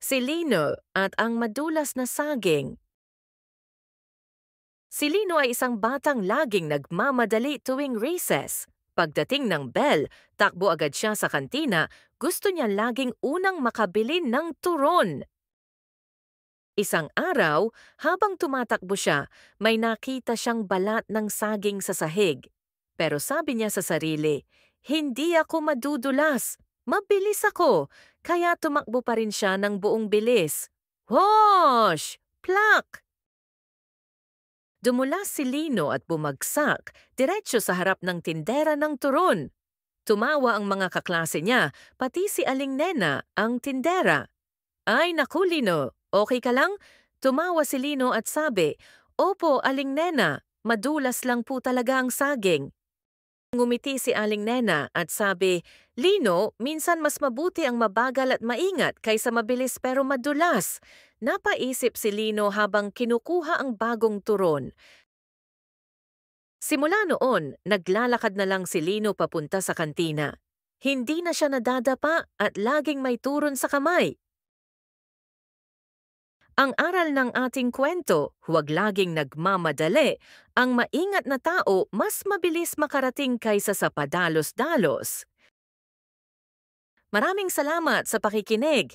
Si Lino at ang madulas na saging. Si Lino ay isang batang laging nagmamadali tuwing recess. Pagdating ng bell, takbo agad siya sa kantina. Gusto niya laging unang makabili ng turon. Isang araw, habang tumatakbo siya, may nakita siyang balat ng saging sa sahig. Pero sabi niya sa sarili, "Hindi ako madudulas. Mabilis ako." Kaya tumakbo pa rin siya ng buong bilis. Whoosh! Plak! Dumulas si Lino at bumagsak, diretso sa harap ng tindera ng turon. Tumawa ang mga kaklase niya, pati si Aling Nena, ang tindera. "Ay naku Lino, okay ka lang?" Tumawa si Lino at sabi, "Opo, Aling Nena, madulas lang po talaga ang saging." Ngumiti si Aling Nena at sabi, "Lino, minsan mas mabuti ang mabagal at maingat kaysa mabilis pero madulas." Napaisip si Lino habang kinukuha ang bagong turon. Simula noon, naglalakad na lang si Lino papunta sa kantina. Hindi na siya nadadapa at laging may turon sa kamay. Ang aral ng ating kwento, huwag laging nagmamadali. Ang maingat na tao mas mabilis makarating kaysa sa padalos-dalos. Maraming salamat sa pakikinig.